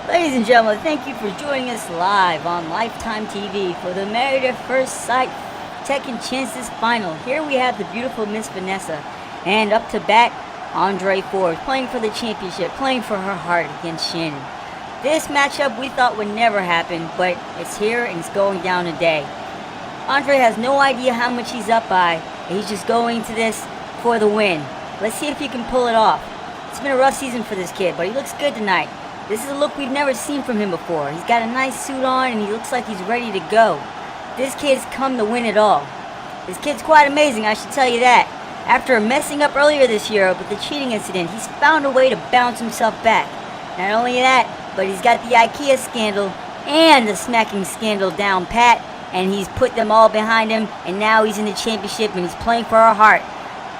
Ladies and gentlemen, thank you for joining us live on Lifetime TV for the Married at First Sight Second Chances Final. Here we have the beautiful Miss Vanessa, and up to bat, Andre Forbes, playing for the championship, playing for her heart against Shannon. This matchup we thought would never happen, but it's here and it's going down today. Andre has no idea how much he's up by, and he's just going to this for the win. Let's see if he can pull it off. It's been a rough season for this kid, but he looks good tonight. This is a look we've never seen from him before. He's got a nice suit on and he looks like he's ready to go. This kid's come to win it all. This kid's quite amazing, I should tell you that. After messing up earlier this year with the cheating incident, he's found a way to bounce himself back. Not only that, but he's got the IKEA scandal and the smacking scandal down pat, and he's put them all behind him, and now he's in the championship and he's playing for our heart.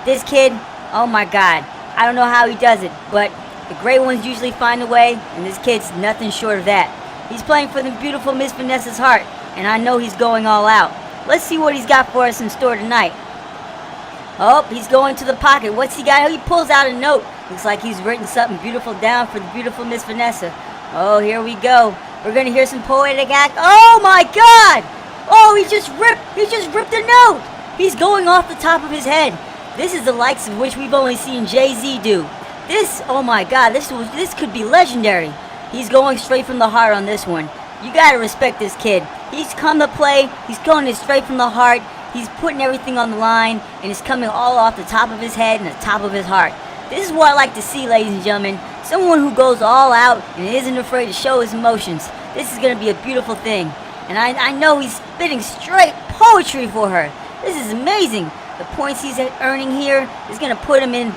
This kid, oh my God, I don't know how he does it, but the great ones usually find a way, and this kid's nothing short of that. He's playing for the beautiful Miss Vanessa's heart, and I know he's going all out. Let's see what he's got for us in store tonight. Oh, he's going to the pocket. What's he got? He pulls out a note. Looks like he's written something beautiful down for the beautiful Miss Vanessa. Oh, here we go. We're going to hear some poetic act. Oh my God! Oh, he just ripped a note! He's going off the top of his head. This is the likes of which we've only seen Jay-Z do. This, oh my God, this could be legendary. He's going straight from the heart on this one. You gotta respect this kid. He's come to play, he's going it straight from the heart, he's putting everything on the line, and it's coming all off the top of his head and the top of his heart. This is what I like to see, ladies and gentlemen. Someone who goes all out and isn't afraid to show his emotions. This is gonna be a beautiful thing. And I know he's spitting straight poetry for her. This is amazing. The points he's earning here is going to put him in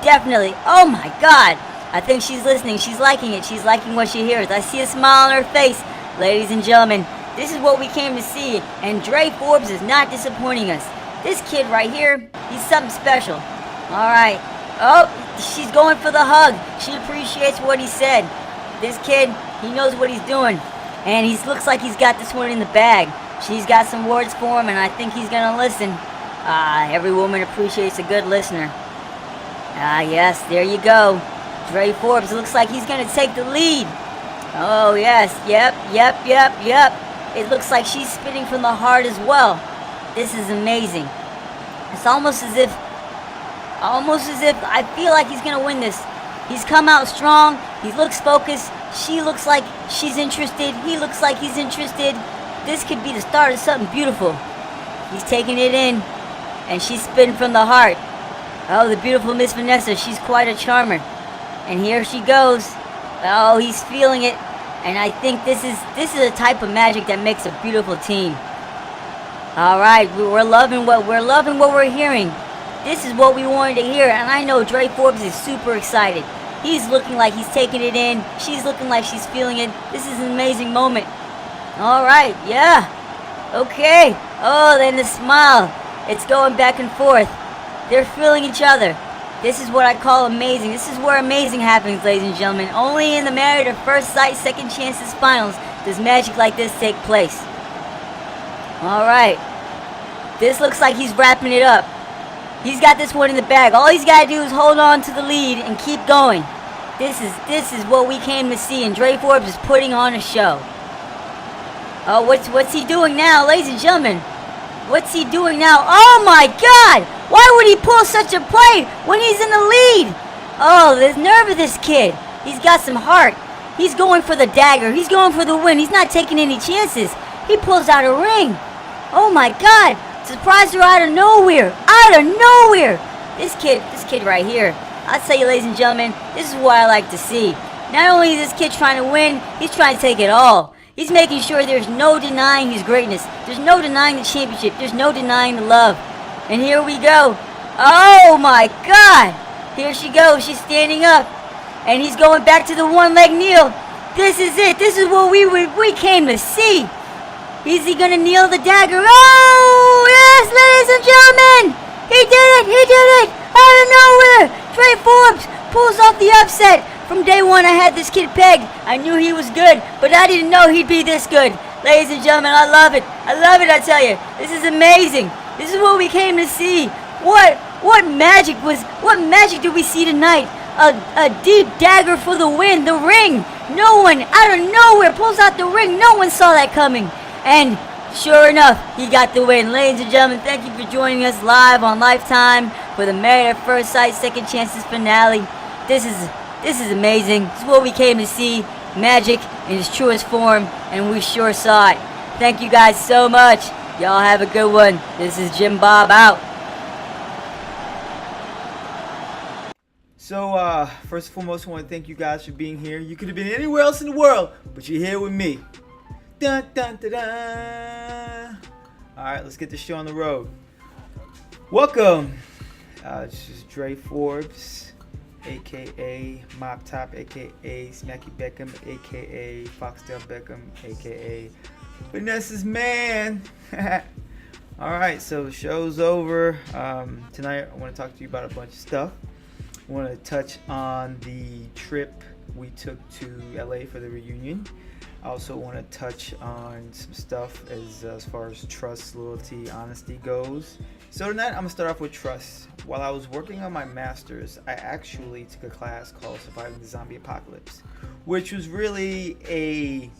definitely. Oh my God. I think she's listening. She's liking it. She's liking what she hears. I see a smile on her face. Ladies and gentlemen, this is what we came to see. And Dre Forbes is not disappointing us. This kid right here, he's something special. All right. Oh, she's going for the hug. She appreciates what he said. This kid, he knows what he's doing. And he looks like he's got this one in the bag. She's got some words for him, and I think he's going to listen. Every woman appreciates a good listener. Yes, there you go. Dre Forbes looks like he's going to take the lead. Oh, yes. Yep. It looks like she's spitting from the heart as well. This is amazing. It's almost as if I feel like he's going to win this. He's come out strong. He looks focused. She looks like she's interested. He looks like he's interested. This could be the start of something beautiful. He's taking it in. And she's spitting from the heart. Oh, the beautiful Miss Vanessa. She's quite a charmer. And here she goes. Oh, he's feeling it. And I think this is a type of magic that makes a beautiful team. All right, we're loving what we're hearing. This is what we wanted to hear. And I know Dre Forbes is super excited. He's looking like he's taking it in. She's looking like she's feeling it. This is an amazing moment. All right, yeah. Okay. Oh, then the smile. It's going back and forth. They're feeling each other. This is what I call amazing. This is where amazing happens, ladies and gentlemen. Only in the Married at First Sight Second Chances Finals does magic like this take place. All right. This looks like he's wrapping it up. He's got this one in the bag. All he's got to do is hold on to the lead and keep going. This is what we came to see, and Dre Forbes is putting on a show. Oh, what's he doing now, ladies and gentlemen? What's he doing now? Oh my God! Why would he pull such a play when he's in the lead? Oh, the nerve of this kid. He's got some heart. He's going for the dagger. He's going for the win. He's not taking any chances. He pulls out a ring. Oh my God! Surprised her out of nowhere. Out of nowhere! This kid right here. I'll tell you, ladies and gentlemen, this is what I like to see. Not only is this kid trying to win, he's trying to take it all. He's making sure there's no denying his greatness. There's no denying the championship. There's no denying the love. And here we go. Oh my God! Here she goes. She's standing up. And he's going back to the one-leg kneel. This is it. This is what we came to see. Is he going to kneel the dagger? Oh, yes, ladies and gentlemen. He did it. He did it. Out of nowhere. Dre Forbes pulls off the upset. From day one, I had this kid pegged. I knew he was good, but I didn't know he'd be this good. Ladies and gentlemen, I love it. I love it, I tell you. This is amazing. This is what we came to see. What magic did we see tonight? A deep dagger for the win. The ring. No one out of nowhere pulls out the ring. No one saw that coming. And sure enough, he got the win. Ladies and gentlemen, thank you for joining us live on Lifetime for the Married at First Sight Second Chances finale. This is amazing. This is what we came to see. Magic in its truest form, and we sure saw it. Thank you guys so much. Y'all have a good one. This is Jim Bob out. So, first and foremost, I want to thank you guys for being here. You could have been anywhere else in the world, but you're here with me. Dun, dun, dun, dun. All right, let's get this show on the road. Welcome. This is Dre Forbes, a.k.a. Mop Top, a.k.a. Smacky Beckham, a.k.a. Foxtail Beckham, a.k.a. Vanessa's man. All right, so the show's over. Tonight, I want to talk to you about a bunch of stuff. I want to touch on the trip we took to LA for the reunion. I also want to touch on some stuff as far as trust, loyalty, honesty goes. So tonight I'm going to start off with trust. While I was working on my master's, I actually took a class called Surviving the Zombie Apocalypse, which was really a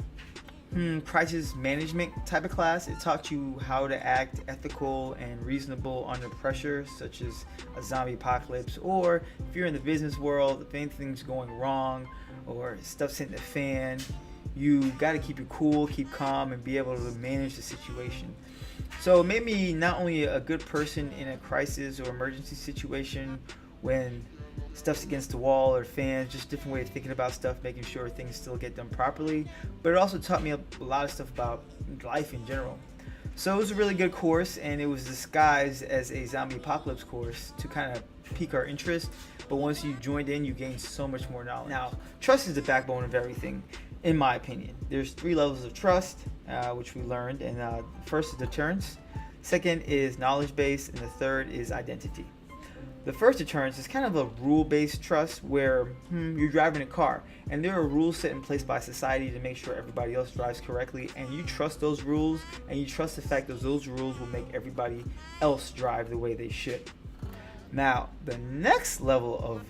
crisis management type of class. It taught you how to act ethical and reasonable under pressure, such as a zombie apocalypse, or if you're in the business world, if anything's going wrong or stuff's hitting the fan, you got to keep it cool, keep calm, and be able to manage the situation. So it made me not only a good person in a crisis or emergency situation when stuff's against the wall or fans, just different way of thinking about stuff, making sure things still get done properly. But it also taught me a lot of stuff about life in general. So it was a really good course, and it was disguised as a zombie apocalypse course to kind of pique our interest. But once you joined in, you gained so much more knowledge. Now, trust is the backbone of everything, in my opinion. There's 3 levels of trust, which we learned, and first is deterrence, second is knowledge base, and the third is identity. The first deterrence is kind of a rule-based trust where you're driving a car and there are rules set in place by society to make sure everybody else drives correctly, and you trust those rules and you trust the fact that those rules will make everybody else drive the way they should. Now, the next level of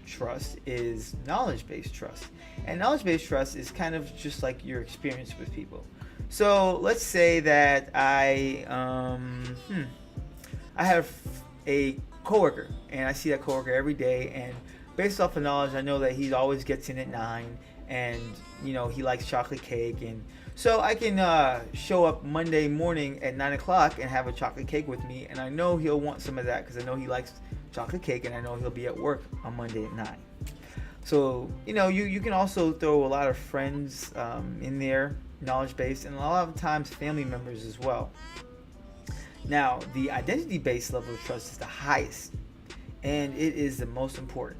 trust is knowledge-based trust. And knowledge-based trust is kind of just like your experience with people. So let's say that I have a coworker, and I see that coworker every day, and based off of knowledge, I know that he always gets in at 9, and he likes chocolate cake, and so I can show up Monday morning at 9 o'clock and have a chocolate cake with me, and I know he'll want some of that because I know he likes chocolate cake, and I know he'll be at work on Monday at 9. So you can also throw a lot of friends in there, knowledge based, and a lot of times family members as well. Now, the identity-based level of trust is the highest, and it is the most important.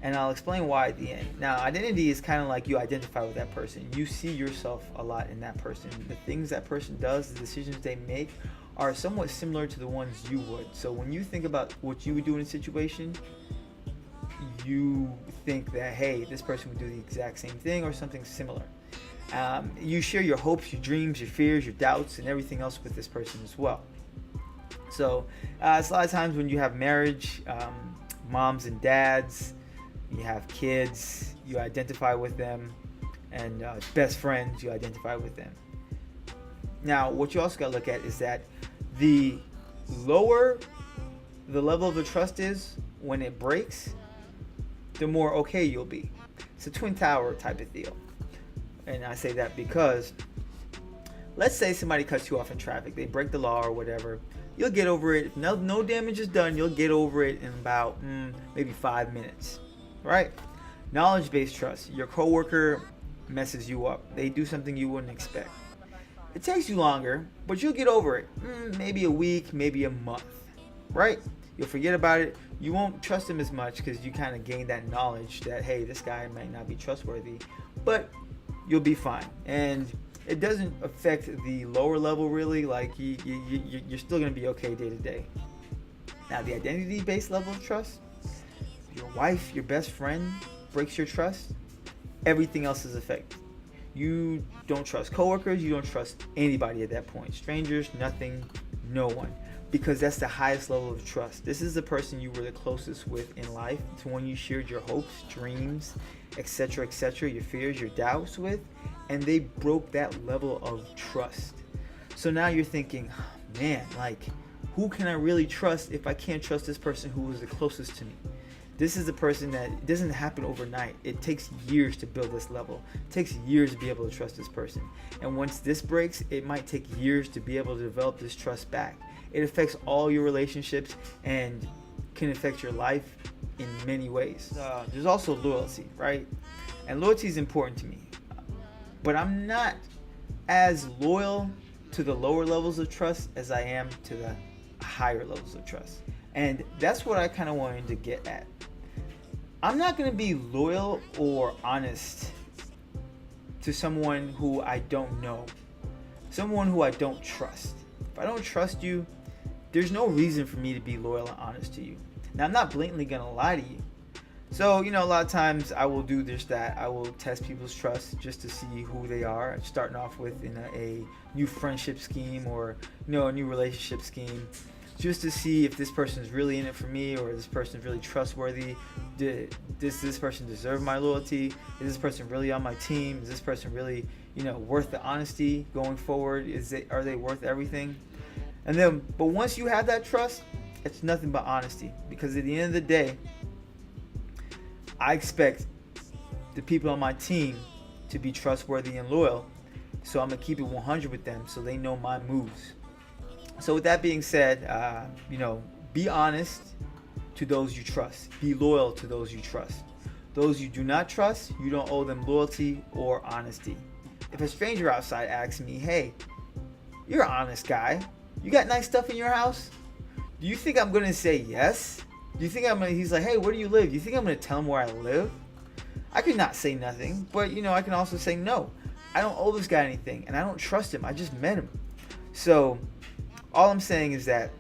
And I'll explain why at the end. Now, identity is kind of like you identify with that person. You see yourself a lot in that person. The things that person does, the decisions they make, are somewhat similar to the ones you would. So when you think about what you would do in a situation, you think that, hey, this person would do the exact same thing or something similar. You share your hopes, your dreams, your fears, your doubts, and everything else with this person as well. So it's a lot of times when you have marriage, moms and dads, you have kids, you identify with them, and best friends, you identify with them. Now, what you also got to look at is that the lower the level of the trust is, when it breaks, the more okay you'll be. It's a twin tower type of deal. And I say that because, let's say somebody cuts you off in traffic. They break the law or whatever. You'll get over it. If no damage is done, you'll get over it in about maybe 5 minutes. Right? Knowledge-based trust. Your coworker messes you up. They do something you wouldn't expect. It takes you longer, but you'll get over it. Maybe a week, maybe a month. Right? You'll forget about it. You won't trust him as much because you kind of gain that knowledge that, hey, this guy might not be trustworthy. But you'll be fine. And it doesn't affect the lower level really. Like you're still going to be okay day to day. Now, the identity-based level of trust, your wife, your best friend breaks your trust, everything else is affected. You don't trust coworkers, you don't trust anybody at that point. Strangers, nothing, no one. because that's the highest level of trust. This is the person you were the closest with in life. It's when you shared your hopes, dreams, etc., your fears, your doubts with, and they broke that level of trust. So now you're thinking, man, like, who can I really trust if I can't trust this person who was the closest to me? This is the person that it doesn't happen overnight. It takes years to build this level. It takes years to be able to trust this person. And once this breaks, it might take years to be able to develop this trust back. It affects all your relationships and can affect your life in many ways. There's also loyalty, right? And loyalty is important to me. But I'm not as loyal to the lower levels of trust as I am to the higher levels of trust. And that's what I kind of wanted to get at. I'm not going to be loyal or honest to someone who I don't know, someone who I don't trust. If I don't trust you, there's no reason for me to be loyal and honest to you. Now, I'm not blatantly going to lie to you. So, a lot of times I will do this, that I will test people's trust just to see who they are, starting off with in a new friendship scheme or, a new relationship scheme, just to see if this person is really in it for me, or this person is really trustworthy. Does this person deserve my loyalty? Is this person really on my team? Is this person really, worth the honesty going forward? Are they worth everything? But once you have that trust, it's nothing but honesty, because at the end of the day, I expect the people on my team to be trustworthy and loyal. So I'm gonna keep it 100 with them, so they know my moves. So with that being said, be honest to those you trust. Be loyal to those you trust. Those you do not trust, you don't owe them loyalty or honesty. If a stranger outside asks me, hey, you're an honest guy, you got nice stuff in your house? Do you think I'm gonna say yes? Do you think he's like, hey, where do you live? Do you think I'm gonna tell him where I live? I could not say nothing, but I can also say no. I don't owe this guy anything, and I don't trust him. I just met him. So all I'm saying is that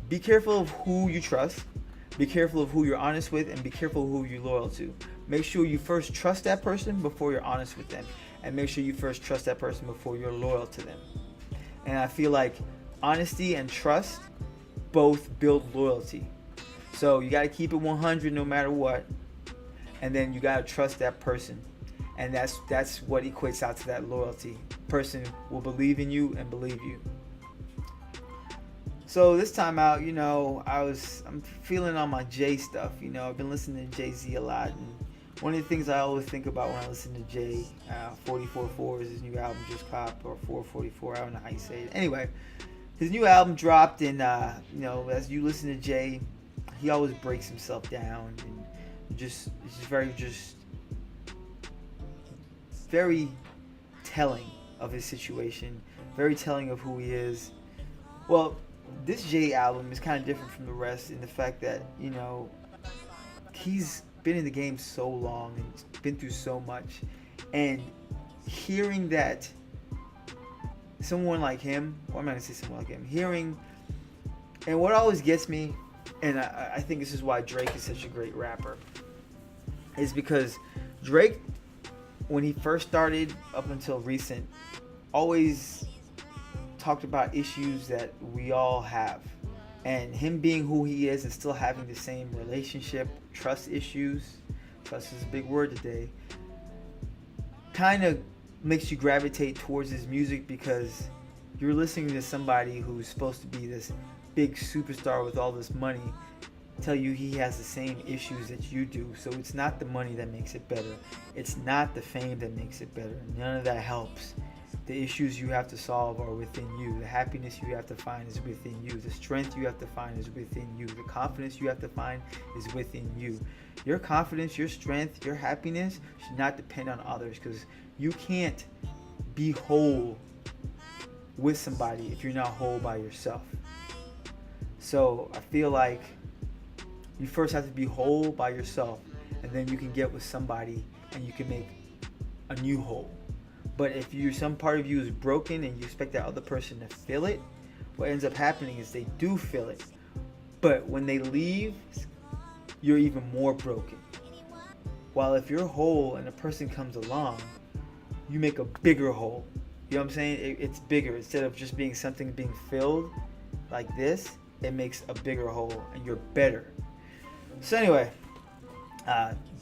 be careful of who you trust, be careful of who you're honest with, and be careful of who you're loyal to. Make sure you first trust that person before you're honest with them, and make sure you first trust that person before you're loyal to them. And I feel like honesty and trust both build loyalty. So you got to keep it 100 no matter what, and then you got to trust that person, and that's what equates out to that loyalty. Person will believe in you and believe you. So this time out, I'm feeling on my Jay stuff. I've been listening to Jay-Z a lot, and one of the things I always think about when I listen to Jay, 44.4 is his new album just dropped, or 444, I don't know how you say it. Anyway, his new album dropped, and as you listen to Jay, he always breaks himself down, and it's very telling of his situation, very telling of who he is. Well, this Jay album is kind of different from the rest in the fact that, he's been in the game so long and been through so much, and hearing that someone like him, or I'm not going to say someone like him, and what always gets me, and I think this is why Drake is such a great rapper, is because Drake, when he first started up until recent, always talked about issues that we all have, and him being who he is and still having the same relationship, trust issues, trust is a big word today, kind of makes you gravitate towards his music, because you're listening to somebody who's supposed to be this big superstar with all this money tell you he has the same issues that you do. So it's not the money that makes it better, it's not the fame that makes it better. None of that helps. The issues you have to solve are within you. The happiness you have to find is within you. The strength you have to find is within you. The confidence you have to find is within you. Your confidence, your strength, your happiness should not depend on others, because you can't be whole with somebody if you're not whole by yourself. So I feel like you first have to be whole by yourself, and then you can get with somebody and you can make a new whole. But if some part of you is broken and you expect that other person to fill it, what ends up happening is they do fill it. But when they leave, you're even more broken. While if you're whole and a person comes along, you make a bigger hole. You know what I'm saying? It's bigger. Instead of just being something being filled, like this, it makes a bigger hole and you're better. So anyway,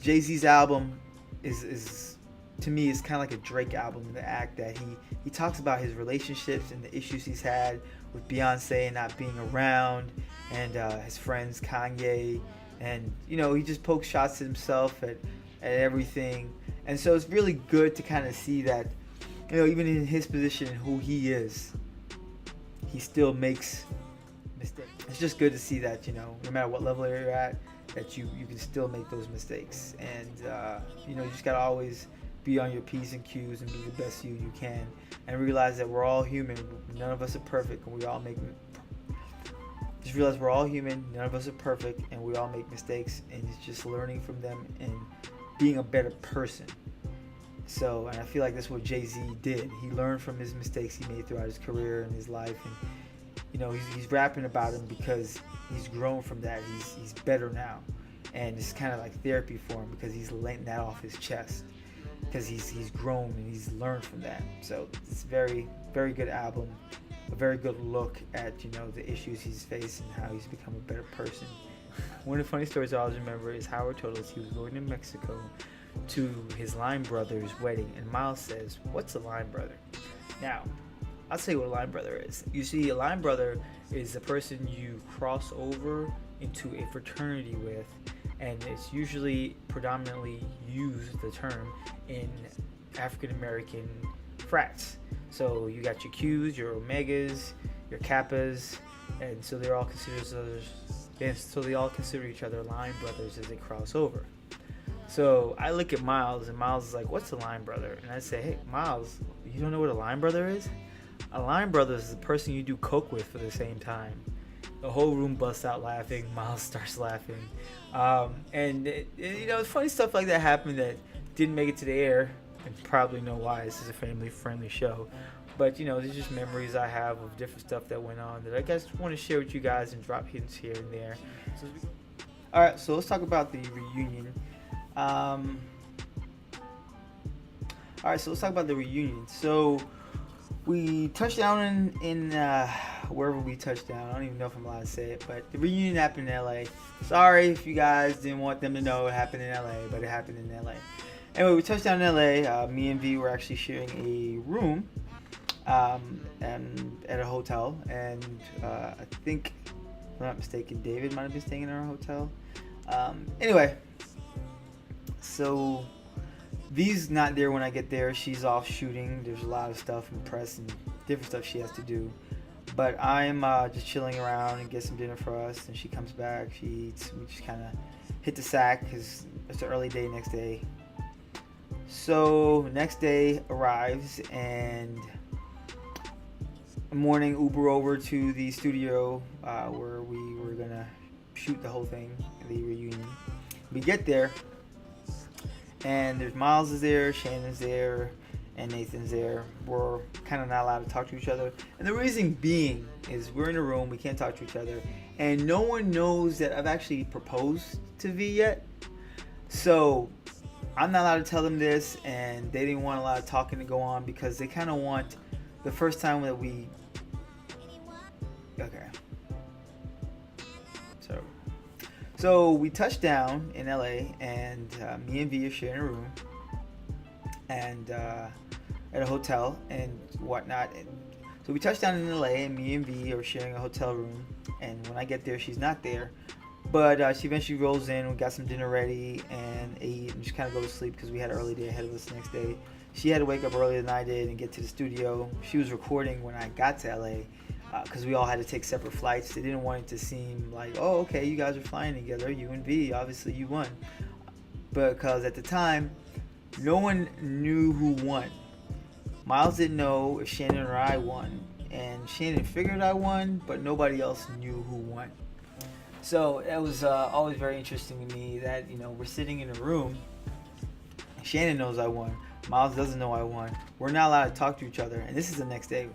Jay-Z's album is to me is kind of like a Drake album in the act that he talks about his relationships and the issues he's had with Beyonce not being around, and his friends Kanye, and he just pokes shots at himself at everything. And so it's really good to kind of see that even in his position, who he is, he still makes mistakes. It's just good to see that no matter what level you're at, that you can still make those mistakes. And you just gotta always be on your P's and Q's and be the best you can, and realize that we're all human. None of us are perfect, and we all make. Just realize we're all human. None of us are perfect, and we all make mistakes. And it's just learning from them and being a better person. So, and I feel like that's what Jay-Z did. He learned from his mistakes he made throughout his career and his life, and he's rapping about them because he's grown from that. He's better now, and it's kind of like therapy for him because he's letting that off his chest. Because he's grown and he's learned from that. So it's a very, very good album, a very good look at the issues he's faced and how he's become a better person. One of the funny stories I always remember is Howard told us he was going to Mexico to his Line brother's wedding, and Miles says, "What's a Line brother?" Now, I'll tell you what a Line brother is. You see, a Line brother is the person you cross over into a fraternity with, and it's usually predominantly used, the term, in African American frats. So you got your Qs, your Omegas, your Kappas, and so they're all considered each other Line brothers as they cross over. So I look at Miles, and Miles is like, "What's a Line brother?" And I say, "Hey, Miles, you don't know what a Line brother is? A Line brother is the person you do coke with for the same time." The whole room busts out laughing. Miles starts laughing. And it's funny stuff like that happened that didn't make it to the air, and probably know why. This is a family-friendly show. But, there's just memories I have of different stuff that went on that I guess want to share with you guys and drop hints here and there. Alright, so let's talk about the reunion. So we touched down in wherever we touched down. I don't even know if I'm allowed to say it, but the reunion happened in LA. Sorry if you guys didn't want them to know it happened in LA, but it happened in LA. Anyway, we touched down in LA. Me and V were actually sharing a room and at a hotel, and I think, if I'm not mistaken, David might have been staying in our hotel. Anyway, so V's not there when I get there. She's off shooting. There's a lot of stuff in press and different stuff she has to do. But I'm just chilling around and get some dinner for us. And she comes back. She eats. We just kind of hit the sack because it's an early day next day. So next day arrives, and morning Uber over to the studio where we were going to shoot the whole thing, the reunion. We get there, and there's Miles is there, Shannon's there, and Nathan's there. We're kind of not allowed to talk to each other. And the reason being is we're in a room, we can't talk to each other, and no one knows that I've actually proposed to V yet. So I'm not allowed to tell them this, and they didn't want a lot of talking to go on because they kind of want the first time that we... Okay. So we touched down in LA, and me and V are sharing a room, and at a hotel and whatnot. And so we touched down in LA, and me and V are sharing a hotel room. And when I get there, she's not there, but she eventually rolls in. We got some dinner ready and ate, and just kind of go to sleep because we had an early day ahead of us the next day. She had to wake up earlier than I did and get to the studio. She was recording when I got to LA. Because we all had to take separate flights. They didn't want it to seem like, oh, okay, you guys are flying together, you and V, obviously you won. Because at the time, no one knew who won. Miles didn't know if Shannon or I won, and Shannon figured I won, but nobody else knew who won. So that was always very interesting to me that, we're sitting in a room, Shannon knows I won, Miles doesn't know I won. We're not allowed to talk to each other, and this is the next day.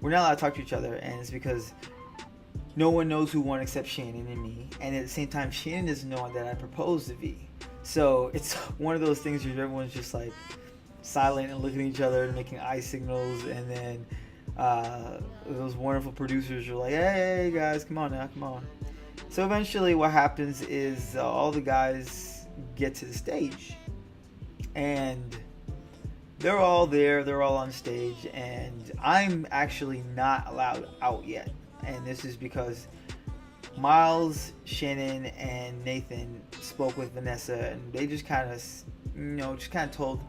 We're not allowed to talk to each other, and it's because no one knows who won except Shannon and me. And at the same time, Shannon doesn't know that I proposed to V. So it's one of those things where everyone's just like silent and looking at each other and making eye signals. And then those wonderful producers are like, hey guys, come on now, come on. So eventually what happens is all the guys get to the stage, and they're all there, they're all on stage, and I'm actually not allowed out yet. And this is because Miles, Shannon, and Nathan spoke with Vanessa, and they just kind of told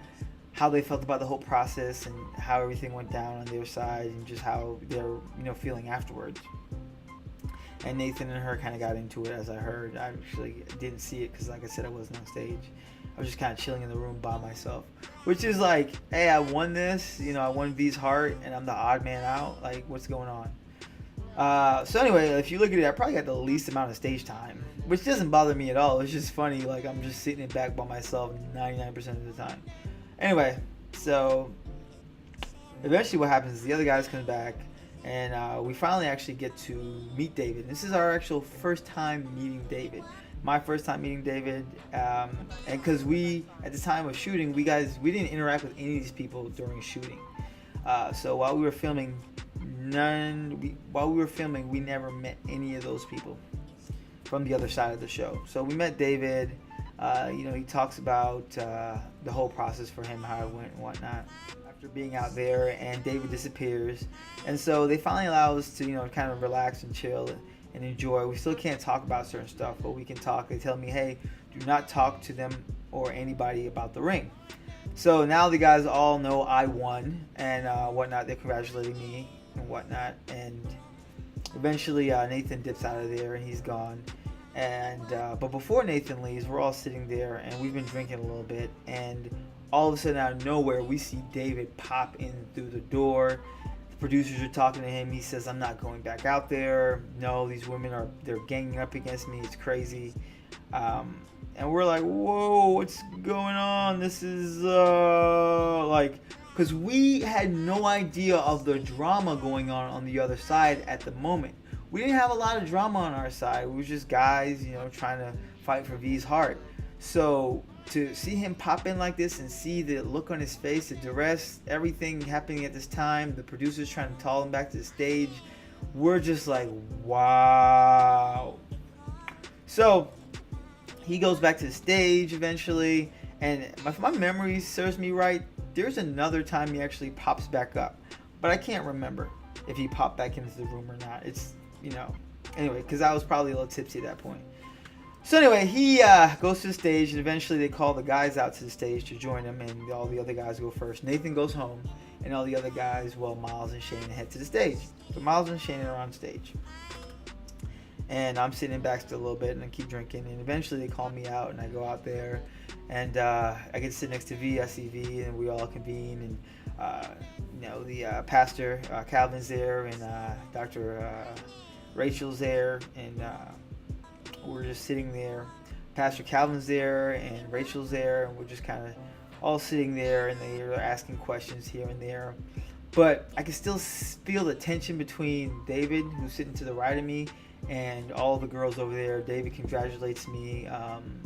how they felt about the whole process and how everything went down on their side, and just how they're feeling afterwards. And Nathan and her kind of got into it, as I heard. I actually didn't see it because, like I said, I wasn't on stage. I was just kind of chilling in the room by myself, which is like, hey, I won this. I won V's heart, and I'm the odd man out. Like, what's going on? So anyway, if you look at it, I probably got the least amount of stage time, which doesn't bother me at all. It's just funny. Like, I'm just sitting back by myself 99% of the time. Anyway, so eventually what happens is the other guys come back, and we finally actually get to meet David. This is our actual first time meeting David. My first time meeting David, and because we, at the time of shooting, we didn't interact with any of these people during shooting. So while we were filming, we never met any of those people from the other side of the show. So we met David. He talks about the whole process for him, how it went and whatnot. After being out there, and David disappears, and so they finally allow us to kind of relax and chill and enjoy. We still can't talk about certain stuff, but we can talk. They tell me, hey, do not talk to them or anybody about the ring. So now the guys all know I won and whatnot. They're congratulating me and whatnot, and eventually Nathan dips out of there and he's gone. And but before Nathan leaves, we're all sitting there and we've been drinking a little bit, and all of a sudden out of nowhere we see David pop in through the door. The producers are talking to him. He says, I'm not going back out there. No, these women they're ganging up against me. It's crazy. And we're like, whoa, what's going on? This is because we had no idea of the drama going on the other side at the moment. We didn't have a lot of drama on our side. We were just guys, trying to fight for V's heart. So to see him pop in like this and see the look on his face, the duress, everything happening at this time, the producers trying to call him back to the stage, we're just like, wow. So he goes back to the stage eventually, and if my memory serves me right, there's another time he actually pops back up, but I can't remember if he popped back into the room or not. It's anyway, because I was probably a little tipsy at that point. So anyway, he goes to the stage, and eventually they call the guys out to the stage to join him, and all the other guys go first. Nathan goes home, and all the other guys, Miles and Shane, head to the stage. So Miles and Shane are on stage, and I'm sitting back still a little bit, and I keep drinking, and eventually they call me out, and I go out there, and I get to sit next to V. I see V, and we all convene, and the pastor Calvin's there, and Dr. Rachel's there, and we're just sitting there. Pastor Calvin's there and Rachel's there, and we're just kind of all sitting there, and they're asking questions here and there. But I can still feel the tension between David, who's sitting to the right of me, and all the girls over there. David congratulates me on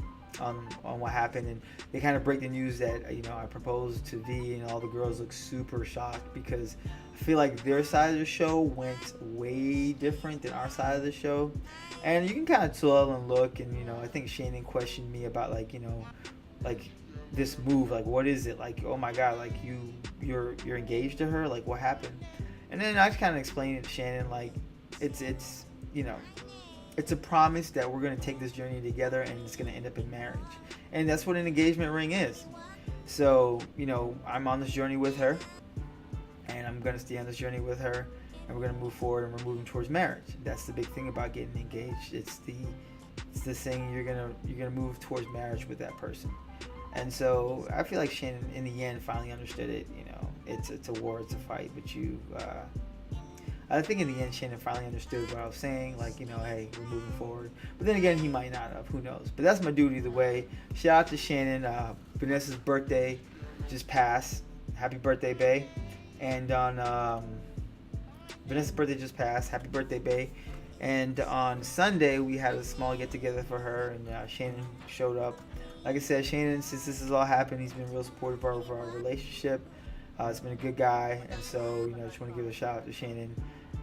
what happened, and they kind of break the news that I proposed to V, and all the girls look super shocked because I feel like their side of the show went way different than our side of the show. And you can kind of tell and look, and I think Shannon questioned me about like this move, like what is it, like oh my god, like you're engaged to her, like what happened? And then I just kind of explained it to Shannon, like it's a promise that we're going to take this journey together, and it's going to end up in marriage, and that's what an engagement ring is. So I'm on this journey with her, and I'm going to stay on this journey with her, and we're going to move forward, and we're moving towards marriage. That's the big thing about getting engaged. It's the thing, you're gonna move towards marriage with that person. And so I feel like Shannon in the end finally understood it. It's a war, it's a fight, but I think in the end Shannon finally understood what I was saying, like hey, we're moving forward. But then again, he might not have, who knows. But that's my duty either way. Shout out to Shannon. Vanessa's birthday just passed. Happy birthday, bae. And on Vanessa's birthday just passed. Happy birthday, bae. And on Sunday, we had a small get-together for her, and Shannon showed up. Like I said, Shannon, since this has all happened, he's been real supportive of our relationship. He's been a good guy, and so just want to give a shout out to Shannon.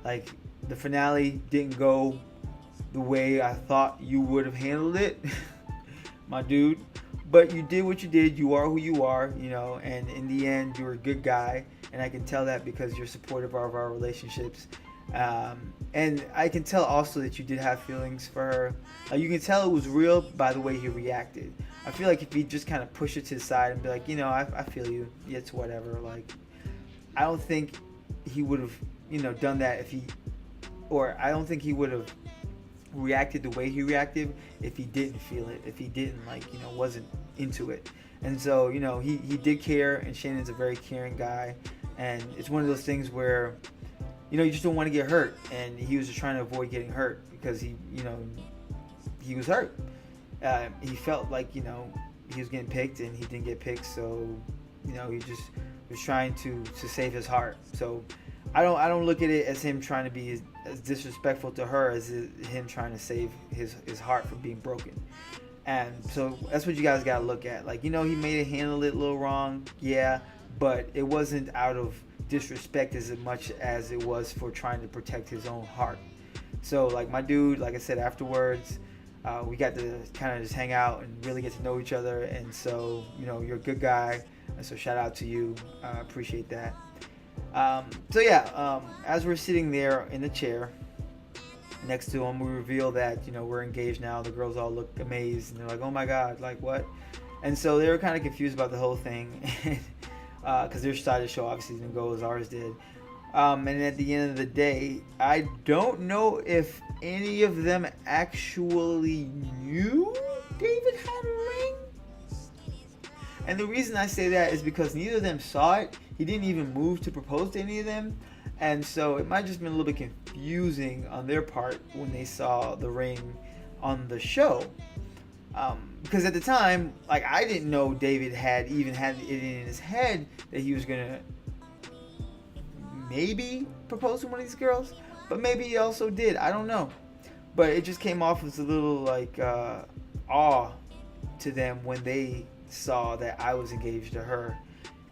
Like, the finale didn't go the way I thought you would have handled it, my dude. But you did what you did. You are who you are, and in the end, you're a good guy. And I can tell that because you're supportive of our relationships. And I can tell also that you did have feelings for her. You can tell it was real by the way he reacted. I feel like if he just kind of push it to the side and be like, I feel you. It's whatever. Like, I don't think he would have, done that I don't think he would have reacted the way he reacted if he didn't feel it, if he didn't wasn't into it. And so he did care, and Shannon's a very caring guy, and it's one of those things where you just don't want to get hurt, and he was just trying to avoid getting hurt because he was hurt. He felt like he was getting picked and he didn't get picked, so he just was trying to save his heart. So I don't look at it as him trying to be as disrespectful to her as him trying to save his heart from being broken. And so that's what you guys got to look at. Like, he may have handled it a little wrong, yeah, but it wasn't out of disrespect as much as it was for trying to protect his own heart. So, like, my dude, like I said, afterwards, we got to kind of just hang out and really get to know each other. And so, you're a good guy, and so shout out to you. I appreciate that. As we're sitting there in the chair next to him, we reveal that we're engaged now. The girls all look amazed, and they're like, oh my god, like, what? And so they were kind of confused about the whole thing, because their side of the show obviously didn't go as ours did. And at the end of the day, I don't know if any of them actually knew David had a ring. And the reason I say that is because neither of them saw it. He didn't even move to propose to any of them. And so it might have just been a little bit confusing on their part when they saw the ring on the show. Because at the time, like, I didn't know David had even had it in his head that he was going to maybe propose to one of these girls. But maybe he also did. I don't know. But it just came off as a little, like, awe to them when they saw that I was engaged to her.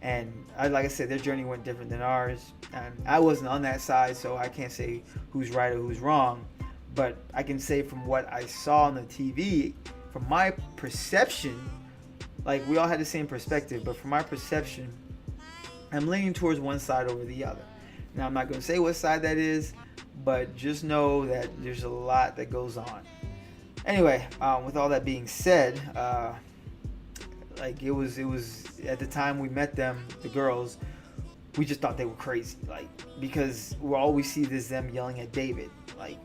And like I said, their journey went different than ours. And I wasn't on that side, so I can't say who's right or who's wrong. But I can say from what I saw on the TV, from my perception, like, we all had the same perspective, but from my perception, I'm leaning towards one side over the other. Now, I'm not going to say what side that is, but just know that there's a lot that goes on. Anyway, with all that being said, like, it was at the time we met them, the girls, we just thought they were crazy, like, because all we see is them yelling at David, like,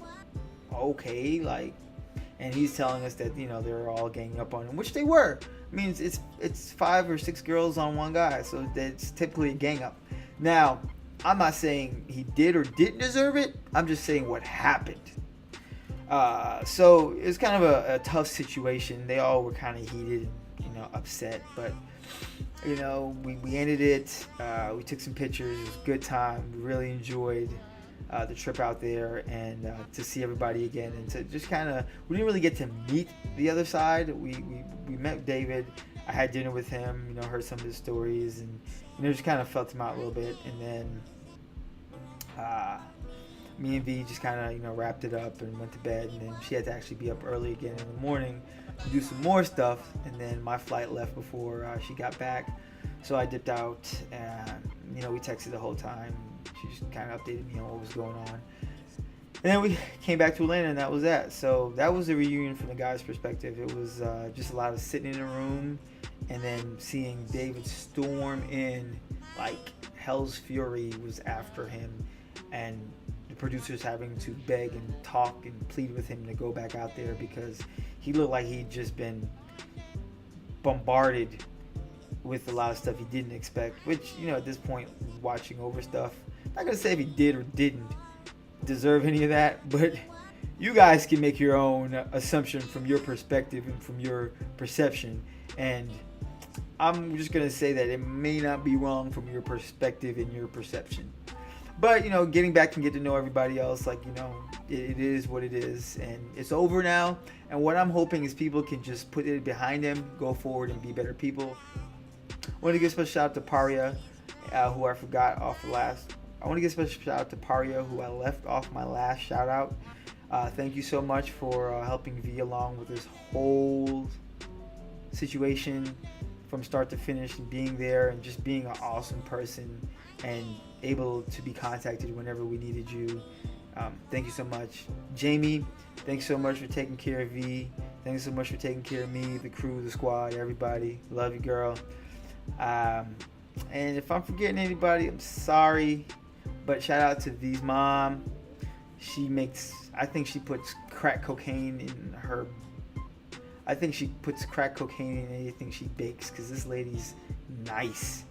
okay, like, and he's telling us that they're all ganging up on him, which they were. I mean, it's 5 or 6 girls on one guy, so it's typically a gang up. Now, I'm not saying he did or didn't deserve it. I'm just saying what happened. So it was kind of a tough situation. They all were kind of heated and upset, but we ended it. We took some pictures. It was a good time. We really enjoyed the trip out there, and to see everybody again, and to just kind of, we didn't really get to meet the other side. We met David. I had dinner with him, heard some of his stories, and just kind of felt him out a little bit. And then me and V just kind of wrapped it up and went to bed. And then she had to actually be up early again in the morning to do some more stuff. And then my flight left before she got back, so I dipped out, and we texted the whole time. She just kind of updated me on what was going on. And then we came back to Atlanta, and that was that. So that was a reunion from the guy's perspective. It was just a lot of sitting in a room and then seeing David storm in like hell's fury was after him, and the producers having to beg and talk and plead with him to go back out there because he looked like he'd just been bombarded with a lot of stuff he didn't expect, which, at this point, watching over stuff, I'm not going to say if he did or didn't deserve any of that, but you guys can make your own assumption from your perspective and from your perception, and I'm just going to say that it may not be wrong from your perspective and your perception. But, getting back and get to know everybody else, like, it is what it is, and it's over now, and what I'm hoping is people can just put it behind them, go forward and be better people. I want to give a special shout out to Paria who I forgot off the last. I want to give a special shout out to Pario, who I left off my last shout out. Thank you so much for helping V along with this whole situation from start to finish, and being there and just being an awesome person and able to be contacted whenever we needed you. Thank you so much. Jamie, thanks so much for taking care of V. Thanks so much for taking care of me, the crew, the squad, everybody. Love you, girl. And if I'm forgetting anybody, I'm sorry. But shout out to V's mom. I think she puts crack cocaine in her. I think she puts crack cocaine in anything she bakes, because this lady's nice.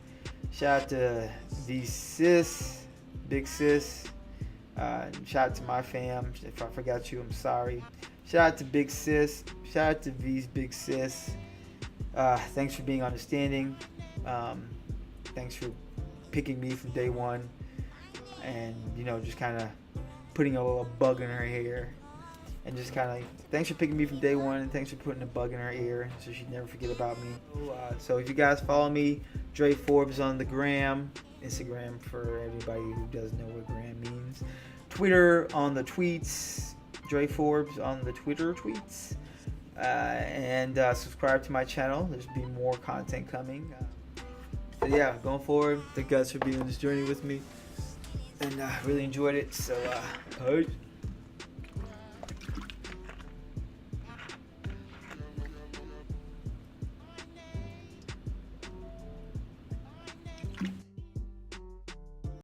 Shout out to V's sis, big sis. Shout out to my fam. If I forgot you, I'm sorry. Shout out to big sis. Shout out to V's big sis. Thanks for being understanding. Thanks for picking me from day one, and just kind of putting a little bug in her hair, and just kind of thanks for picking me from day one, and thanks for putting a bug in her ear so she'd never forget about me. So if you guys follow me, Dre Forbes on the gram, Instagram for everybody who doesn't know what gram means, Twitter on the tweets, Dre Forbes on the Twitter tweets, and subscribe to my channel. There's be more content coming. So yeah, going forward, thank you guys for being on this journey with me, and really enjoyed it. So, peace.